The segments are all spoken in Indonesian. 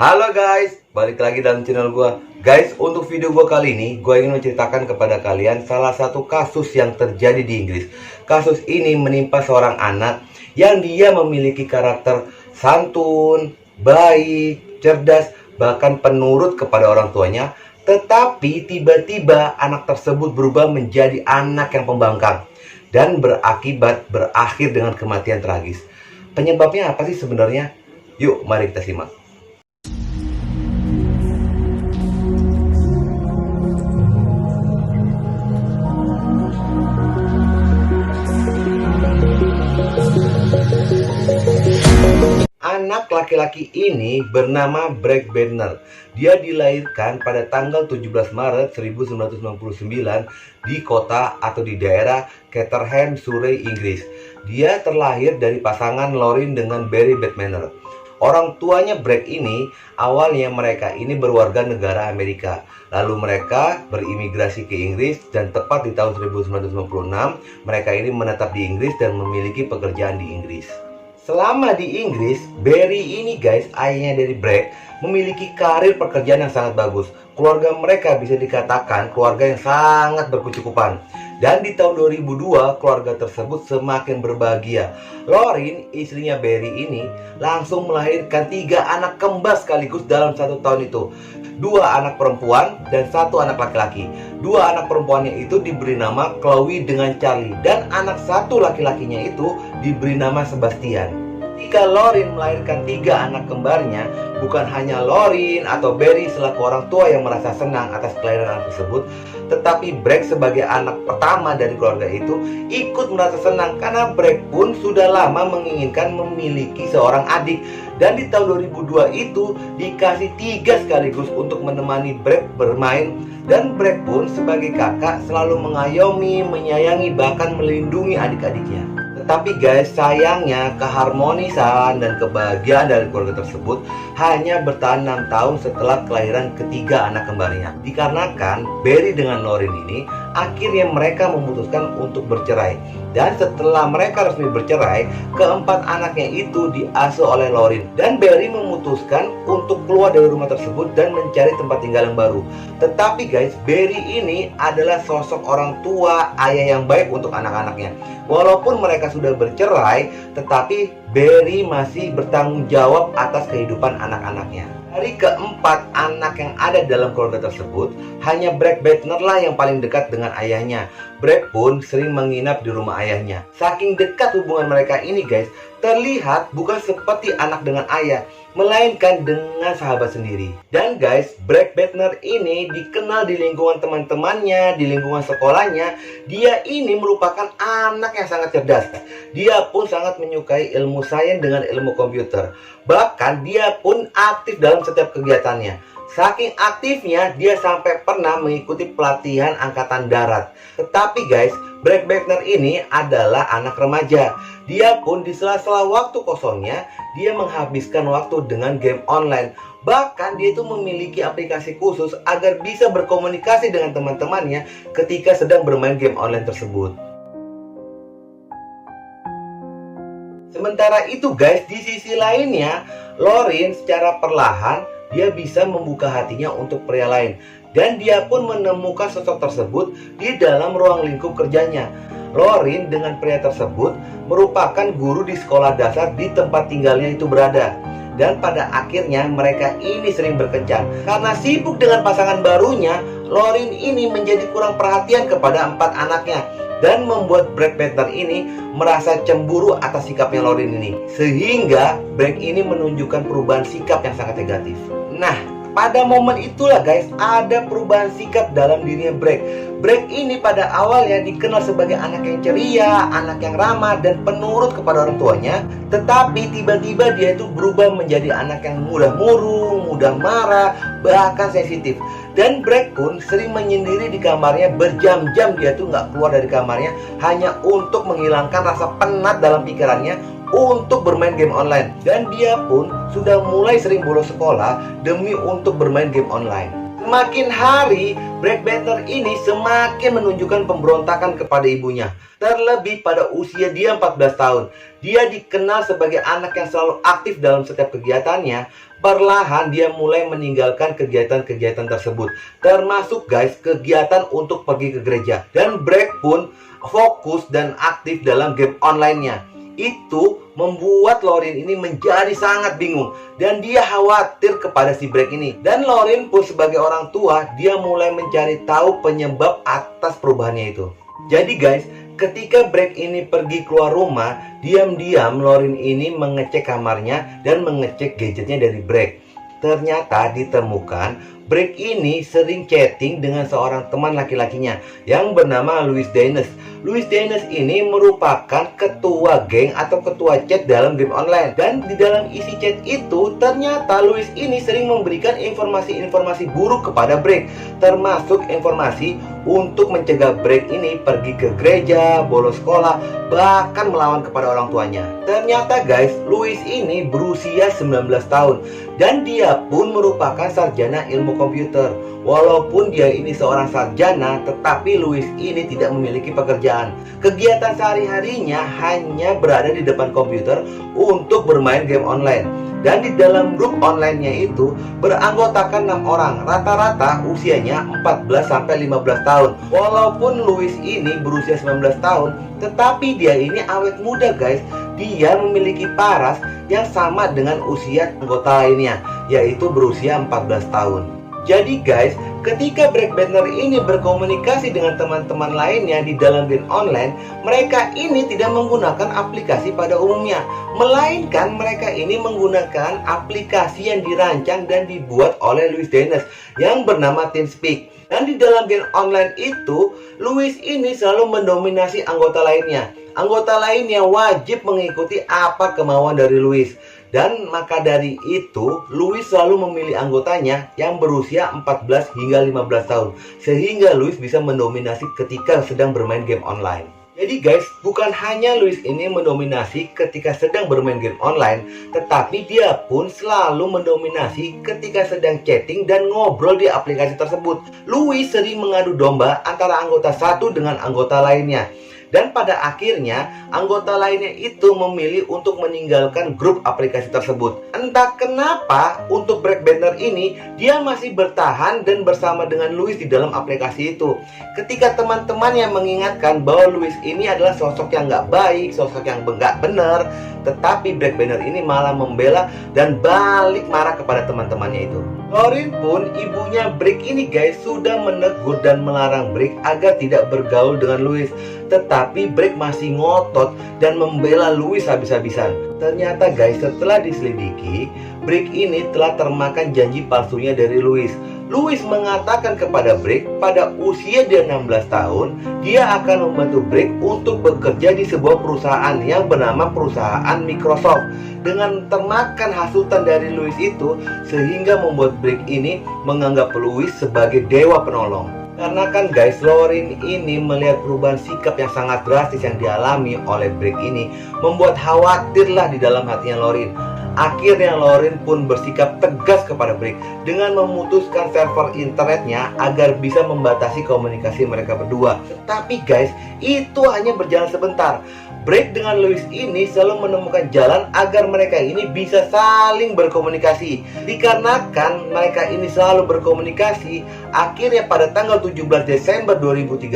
Halo guys, balik lagi dalam channel gue. Guys, untuk video gue kali ini, gue ingin menceritakan kepada kalian salah satu kasus yang terjadi di Inggris. Kasus ini menimpa seorang anak yang dia memiliki karakter santun, baik, cerdas, bahkan penurut kepada orang tuanya. Tetapi tiba-tiba anak tersebut berubah menjadi anak yang pembangkang dan berakhir dengan kematian tragis. Penyebabnya apa sih sebenarnya? Yuk, mari kita simak. Anak laki-laki ini bernama Brad Bednar. Dia dilahirkan pada tanggal 17 Maret 1999 di kota atau di daerah Caterham, Surrey, Inggris. Dia terlahir dari pasangan Lauren dengan Barry Bednar. Orang tuanya Brad ini awalnya mereka ini berwarga negara Amerika. Lalu mereka berimigrasi ke Inggris dan tepat di tahun 1996 mereka ini menetap di Inggris dan memiliki pekerjaan di Inggris. Selama di Inggris, Barry ini guys, ayahnya dari Brad, memiliki karir pekerjaan yang sangat bagus. Keluarga mereka bisa dikatakan keluarga yang sangat berkecukupan. Dan di tahun 2002, keluarga tersebut semakin berbahagia. Lauren, istrinya Barry ini, langsung melahirkan 3 anak kembar sekaligus dalam 1 tahun itu. 2 anak perempuan dan 1 anak laki-laki. 2 anak perempuannya itu diberi nama Chloe dengan Charlie. Dan anak 1 laki-lakinya itu diberi nama Sebastian. Ketika Lauren melahirkan 3 anak kembarnya, bukan hanya Lauren atau Barry selaku orang tua yang merasa senang atas kelahiran anak tersebut, tetapi Brad sebagai anak pertama dari keluarga itu ikut merasa senang karena Brad pun sudah lama menginginkan memiliki seorang adik. Dan di tahun 2002 itu dikasih 3 sekaligus untuk menemani Brad bermain. Dan Brad pun sebagai kakak selalu mengayomi, menyayangi, bahkan melindungi adik-adiknya. Tetapi guys, sayangnya keharmonisan dan kebahagiaan dari keluarga tersebut hanya bertahan 6 tahun setelah kelahiran ketiga anak kembarnya. Dikarenakan Barry dengan Lauren ini akhirnya mereka memutuskan untuk bercerai. Dan setelah mereka resmi bercerai, keempat anaknya itu diasuh oleh Lauren. Dan Barry memutuskan untuk keluar dari rumah tersebut dan mencari tempat tinggal yang baru. Tetapi guys, Barry ini adalah sosok orang tua, ayah yang baik untuk anak-anaknya. Walaupun mereka sudah bercerai, tetapi Barry masih bertanggung jawab atas kehidupan anak-anaknya. Dari keempat anak yang ada dalam keluarga tersebut, hanya Brad Bednar lah yang paling dekat dengan ayahnya. Brad pun sering menginap di rumah ayahnya. Saking dekat hubungan mereka ini guys, terlihat bukan seperti anak dengan ayah, melainkan dengan sahabat sendiri. Dan guys, Brad Bednar ini dikenal di lingkungan teman-temannya, di lingkungan sekolahnya. Dia ini merupakan anak yang sangat cerdas. Dia pun sangat menyukai ilmu sains dengan ilmu komputer. Bahkan dia pun aktif dalam setiap kegiatannya. Saking aktifnya, dia sampai pernah mengikuti pelatihan angkatan darat. Tetapi guys, Brad Bednar ini adalah anak remaja. Dia pun di sela-sela waktu kosongnya, dia menghabiskan waktu dengan game online. Bahkan dia itu memiliki aplikasi khusus agar bisa berkomunikasi dengan teman-temannya ketika sedang bermain game online tersebut. Sementara itu guys, di sisi lainnya, Lauren secara perlahan dia bisa membuka hatinya untuk pria lain. Dan dia pun menemukan sosok tersebut di dalam ruang lingkup kerjanya. Lauren dengan pria tersebut merupakan guru di sekolah dasar di tempat tinggalnya itu berada. Dan pada akhirnya mereka ini sering berkencan. Karena sibuk dengan pasangan barunya, Lauren ini menjadi kurang perhatian kepada 4 anaknya. Dan membuat Brad Bednar ini merasa cemburu atas sikapnya Lauren ini. Sehingga Brad ini menunjukkan perubahan sikap yang sangat negatif. Nah, pada momen itulah guys, ada perubahan sikap dalam dirinya Brad. Brad ini pada awalnya dikenal sebagai anak yang ceria, anak yang ramah dan penurut kepada orang tuanya. Tetapi tiba-tiba dia itu berubah menjadi anak yang mudah murung, mudah marah, bahkan sensitif. Dan Brad pun sering menyendiri di kamarnya, berjam-jam dia tuh nggak keluar dari kamarnya hanya untuk menghilangkan rasa penat dalam pikirannya untuk bermain game online. Dan dia pun sudah mulai sering bolos sekolah demi untuk bermain game online. Semakin hari, Brad Banner ini semakin menunjukkan pemberontakan kepada ibunya. Terlebih pada usia dia 14 tahun. Dia dikenal sebagai anak yang selalu aktif dalam setiap kegiatannya. Perlahan dia mulai meninggalkan kegiatan-kegiatan tersebut. Termasuk guys, kegiatan untuk pergi ke gereja. Dan Brad pun fokus dan aktif dalam game online-nya. Itu membuat Lauren ini menjadi sangat bingung dan dia khawatir kepada si Brad ini. Dan Lauren pun sebagai orang tua, dia mulai mencari tahu penyebab atas perubahannya itu. Jadi guys, ketika Brad ini pergi keluar rumah, diam-diam Lauren ini mengecek kamarnya dan mengecek gadgetnya dari Brad. Ternyata ditemukan Brad ini sering chatting dengan seorang teman laki-lakinya yang bernama Louis Dennis. Louis Dennis ini merupakan ketua geng atau ketua chat dalam game online. Dan di dalam isi chat itu ternyata Louis ini sering memberikan informasi-informasi buruk kepada Brad, termasuk informasi untuk mencegah Brad ini pergi ke gereja, bolos sekolah, bahkan melawan kepada orang tuanya. Ternyata guys, Louis ini berusia 19 tahun dan dia pun merupakan sarjana ilmu komputer. Walaupun dia ini seorang sarjana, tetapi Louis ini tidak memiliki pekerjaan. Kegiatan sehari-harinya hanya berada di depan komputer untuk bermain game online. Dan di dalam grup online-nya itu beranggotakan 6 orang, rata-rata usianya 14-15 tahun. Walaupun Louis ini berusia 19 tahun, tetapi dia ini awet muda guys. Dia memiliki paras yang sama dengan usia anggota lainnya, yaitu berusia 14 tahun. Jadi guys, ketika Brad Banner ini berkomunikasi dengan teman-teman lainnya di dalam game online, mereka ini tidak menggunakan aplikasi pada umumnya, melainkan mereka ini menggunakan aplikasi yang dirancang dan dibuat oleh Louis Dennis yang bernama TeamSpeak. Dan di dalam game online itu, Louis ini selalu mendominasi anggota lainnya. Anggota lainnya wajib mengikuti apa kemauan dari Louis. Dan maka dari itu, Louis selalu memilih anggotanya yang berusia 14 hingga 15 tahun. Sehingga Louis bisa mendominasi ketika sedang bermain game online. Jadi guys, bukan hanya Louis ini mendominasi ketika sedang bermain game online, tetapi dia pun selalu mendominasi ketika sedang chatting dan ngobrol di aplikasi tersebut. Louis sering mengadu domba antara anggota satu dengan anggota lainnya. Dan pada akhirnya, anggota lainnya itu memilih untuk meninggalkan grup aplikasi tersebut. Entah kenapa, untuk Brad Banner ini, dia masih bertahan dan bersama dengan Louis di dalam aplikasi itu. Ketika teman-temannya mengingatkan bahwa Louis ini adalah sosok yang nggak baik, sosok yang nggak benar, tetapi Brad Banner ini malah membela dan balik marah kepada teman-temannya itu. Lauren pun, ibunya Brad ini guys, sudah menegur dan melarang Brad agar tidak bergaul dengan Louis. Tetapi Brad masih ngotot dan membela Louis habis-habisan. Ternyata guys, setelah diselidiki, Brad ini telah termakan janji palsunya dari Louis. Louis mengatakan kepada Brad pada usia dia 16 tahun, dia akan membantu Brad untuk bekerja di sebuah perusahaan yang bernama perusahaan Microsoft. Dengan termakan hasutan dari Louis itu, sehingga membuat Brad ini menganggap Louis sebagai dewa penolong. Karena kan guys, Lauren ini melihat perubahan sikap yang sangat drastis yang dialami oleh Brad ini, membuat khawatirlah di dalam hatinya Lauren. Akhirnya Lauren pun bersikap tegas kepada Brad dengan memutuskan server internetnya agar bisa membatasi komunikasi mereka berdua. Tetapi guys, itu hanya berjalan sebentar. Brad dengan Louis ini selalu menemukan jalan agar mereka ini bisa saling berkomunikasi. Dikarenakan mereka ini selalu berkomunikasi, akhirnya pada tanggal 17 Desember 2013,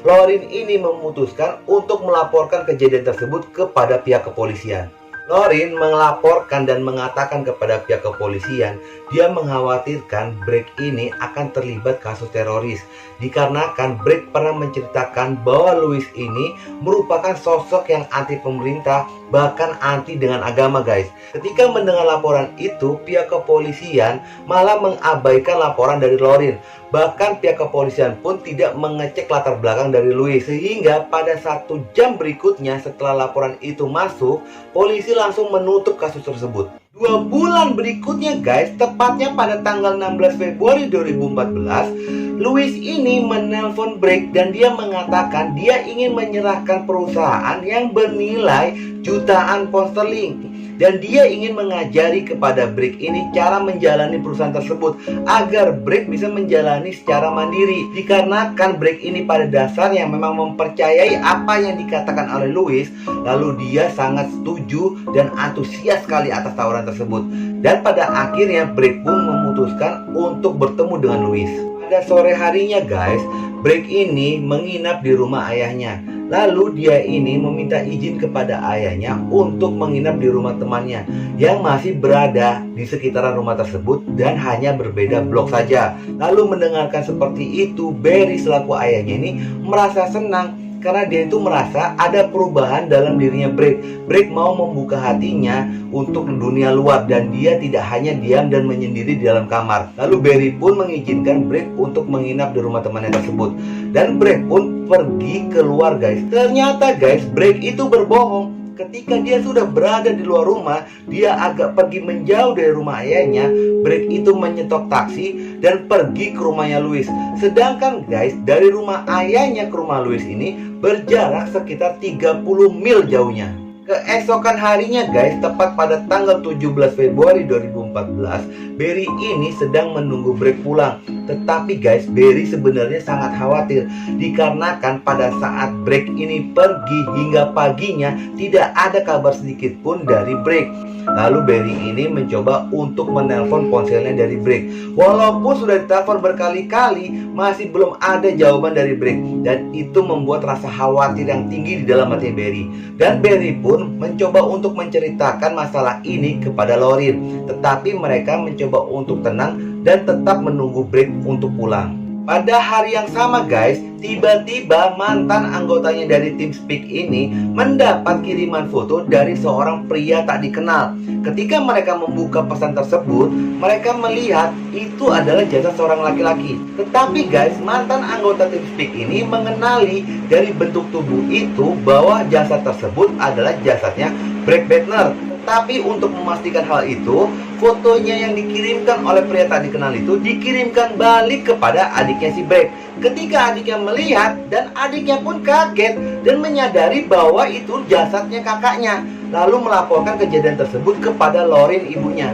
Lauren ini memutuskan untuk melaporkan kejadian tersebut kepada pihak kepolisian. Lauren melaporkan dan mengatakan kepada pihak kepolisian, dia mengkhawatirkan Brad ini akan terlibat kasus teroris. Dikarenakan Brad pernah menceritakan bahwa Louis ini merupakan sosok yang anti pemerintah, bahkan anti dengan agama guys. Ketika mendengar laporan itu, pihak kepolisian malah mengabaikan laporan dari Lauren. Bahkan pihak kepolisian pun tidak mengecek latar belakang dari Louis. Sehingga pada 1 jam berikutnya setelah laporan itu masuk, polisi langsung menutup kasus tersebut. 2 bulan berikutnya guys, tepatnya pada tanggal 16 Februari 2014, Louis ini menelpon Brad dan dia mengatakan dia ingin menyerahkan perusahaan yang bernilai jutaan pound sterling. dan dia ingin mengajari kepada Brick ini cara menjalani perusahaan tersebut agar Brick bisa menjalani secara mandiri. Dikarenakan Brick ini pada dasarnya memang mempercayai apa yang dikatakan oleh Louis, lalu dia sangat setuju dan antusias sekali atas tawaran tersebut. Dan pada akhirnya Brick pun memutuskan untuk bertemu dengan Louis. Pada sore harinya guys, Brick ini menginap di rumah ayahnya. Lalu dia ini meminta izin kepada ayahnya untuk menginap di rumah temannya yang masih berada di sekitaran rumah tersebut dan hanya berbeda blok saja. Lalu mendengarkan seperti itu, Barry selaku ayahnya ini merasa senang karena dia itu merasa ada perubahan dalam dirinya Brick. Brick mau membuka hatinya untuk dunia luar dan dia tidak hanya diam dan menyendiri di dalam kamar. Lalu Barry pun mengizinkan Brick untuk menginap di rumah temannya tersebut. Dan Brick pun pergi keluar guys. Ternyata guys, Brick itu berbohong. Ketika dia sudah berada di luar rumah, dia agak pergi menjauh dari rumah ayahnya. Brick itu menyetop taksi dan pergi ke rumahnya Louis. Sedangkan guys, dari rumah ayahnya ke rumah Louis ini berjarak sekitar 30 mil jauhnya. Keesokan harinya guys, tepat pada tanggal 17 Februari 2014, Barry ini sedang menunggu Brick pulang. Tetapi guys, Barry sebenarnya sangat khawatir dikarenakan pada saat Brick ini pergi hingga paginya tidak ada kabar sedikit pun dari Brick. Lalu Barry ini mencoba untuk menelpon ponselnya dari Brick. Walaupun sudah ditelepon berkali-kali, masih belum ada jawaban dari Brick. Dan itu membuat rasa khawatir yang tinggi di dalam hati Barry. Dan Barry pun mencoba untuk menceritakan masalah ini kepada Lauren. Tetapi mereka mencoba untuk tenang dan tetap menunggu Brick untuk pulang. Pada hari yang sama guys, tiba-tiba mantan anggotanya dari tim Speak ini mendapat kiriman foto dari seorang pria tak dikenal. Ketika mereka membuka pesan tersebut, mereka melihat itu adalah jasad seorang laki-laki. Tetapi guys, mantan anggota tim Speak ini mengenali dari bentuk tubuh itu bahwa jasad tersebut adalah jasadnya Brick Battner. Tapi untuk memastikan hal itu, fotonya yang dikirimkan oleh pria tak dikenal itu dikirimkan balik kepada adiknya si Brick. Ketika adiknya melihat, dan adiknya pun kaget dan menyadari bahwa itu jasadnya kakaknya, lalu melaporkan kejadian tersebut kepada Lauren ibunya.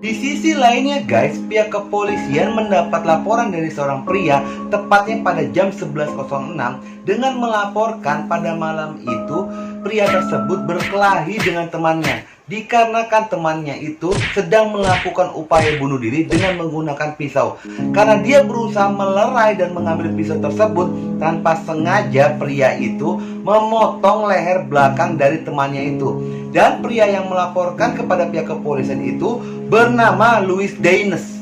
Di sisi lainnya guys, pihak kepolisian mendapat laporan dari seorang pria tepatnya pada jam 11.06 dengan melaporkan pada malam itu pria tersebut berkelahi dengan temannya. Dikarenakan temannya itu sedang melakukan upaya bunuh diri dengan menggunakan pisau. Karena dia berusaha melerai dan mengambil pisau tersebut, tanpa sengaja pria itu memotong leher belakang dari temannya itu. Dan pria yang melaporkan kepada pihak kepolisian itu bernama Louis Daines.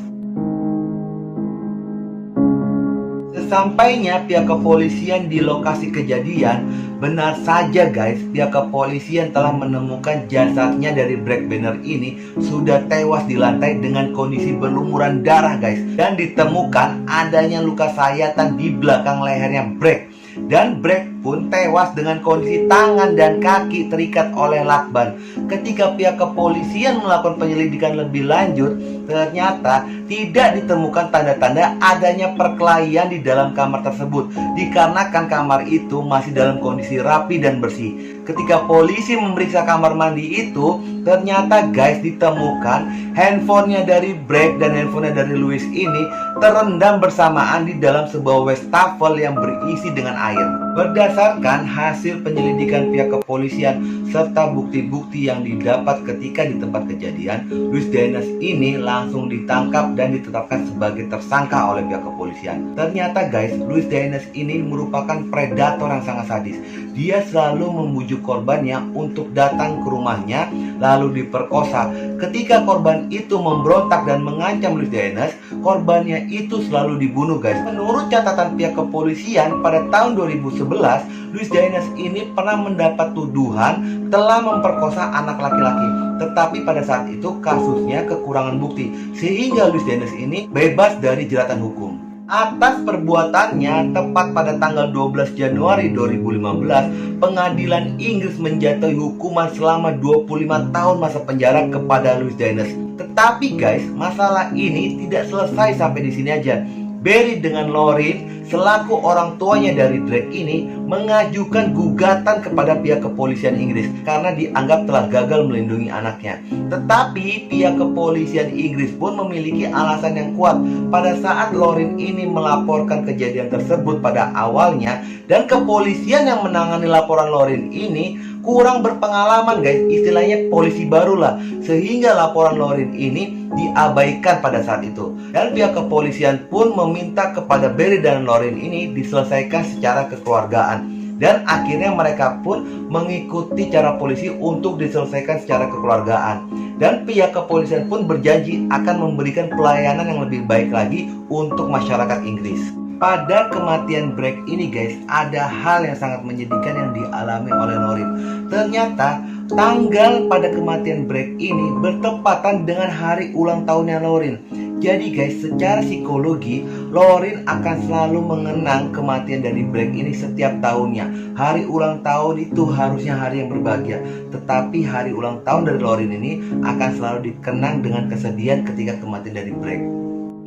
Sesampainya pihak kepolisian di lokasi kejadian, benar saja guys, pihak kepolisian telah menemukan jasadnya dari Brick Battner ini sudah tewas di lantai dengan kondisi berlumuran darah guys. Dan ditemukan adanya luka sayatan di belakang lehernya Brick. Dan Brick pun tewas dengan kondisi tangan dan kaki terikat oleh lakban. Ketika pihak kepolisian melakukan penyelidikan lebih lanjut, ternyata tidak ditemukan tanda-tanda adanya perkelahian di dalam kamar tersebut, dikarenakan kamar itu masih dalam kondisi rapi dan bersih. Ketika polisi memeriksa kamar mandi itu, ternyata guys ditemukan handphonenya dari Brick dan handphonenya dari Louis ini terendam bersamaan di dalam sebuah wastafel yang berisi dengan air. Berdasarkan hasil penyelidikan pihak kepolisian serta bukti-bukti yang didapat ketika di tempat kejadian, Louis Daines ini langsung ditangkap dan ditetapkan sebagai tersangka oleh pihak kepolisian. Ternyata guys, Louis Daines ini merupakan predator yang sangat sadis. Dia selalu membujuk korbannya untuk datang ke rumahnya lalu diperkosa. Ketika korban itu memberontak dan mengancam Louis Daines, korbannya itu selalu dibunuh guys. Menurut catatan pihak kepolisian, pada tahun 2011 Louis Daines ini pernah mendapat tuduhan telah memperkosa anak laki-laki. Tetapi pada saat itu kasusnya kekurangan bukti, sehingga Louis Daines ini bebas dari jeratan hukum. Atas perbuatannya, tepat pada tanggal 12 Januari 2015, pengadilan Inggris menjatuhi hukuman selama 25 tahun masa penjara kepada Louis Daines. Tetapi guys, masalah ini tidak selesai sampai di sini aja. Barry dengan Lauren selaku orang tuanya dari Drake ini mengajukan gugatan kepada pihak kepolisian Inggris karena dianggap telah gagal melindungi anaknya. Tetapi pihak kepolisian Inggris pun memiliki alasan yang kuat pada saat Lauren ini melaporkan kejadian tersebut pada awalnya, dan kepolisian yang menangani laporan Lauren ini kurang berpengalaman guys, istilahnya polisi barulah, sehingga laporan Lauren ini diabaikan pada saat itu. Dan pihak kepolisian pun meminta kepada Barry dan Lauren ini diselesaikan secara kekeluargaan, dan akhirnya mereka pun mengikuti cara polisi untuk diselesaikan secara kekeluargaan. Dan pihak kepolisian pun berjanji akan memberikan pelayanan yang lebih baik lagi untuk masyarakat Inggris. Pada kematian Drake ini guys, ada hal yang sangat menyedihkan yang dialami oleh Lauren. Ternyata tanggal pada kematian Drake ini bertepatan dengan hari ulang tahunnya Lauren. Jadi guys, secara psikologi Lauren akan selalu mengenang kematian dari Drake ini setiap tahunnya. Hari ulang tahun itu harusnya hari yang berbahagia, tetapi hari ulang tahun dari Lauren ini akan selalu dikenang dengan kesedihan ketika kematian dari Drake.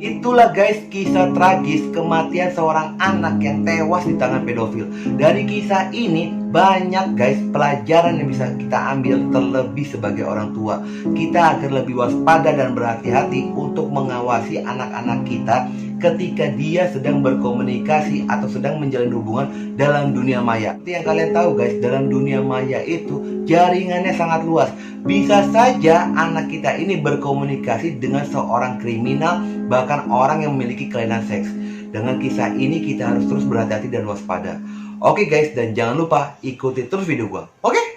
Itulah guys kisah tragis kematian seorang anak yang tewas di tangan pedofil. Dari kisah ini banyak guys pelajaran yang bisa kita ambil, terlebih sebagai orang tua. Kita agar lebih waspada dan berhati-hati untuk mengawasi anak-anak kita ketika dia sedang berkomunikasi atau sedang menjalin hubungan dalam dunia maya. Seperti yang kalian tahu guys, dalam dunia maya itu jaringannya sangat luas. Bisa saja anak kita ini berkomunikasi dengan seorang kriminal, bahkan orang yang memiliki kelainan seks. Dengan kisah ini kita harus terus berhati-hati dan waspada. Oke guys, dan jangan lupa ikuti terus video gua. Oke?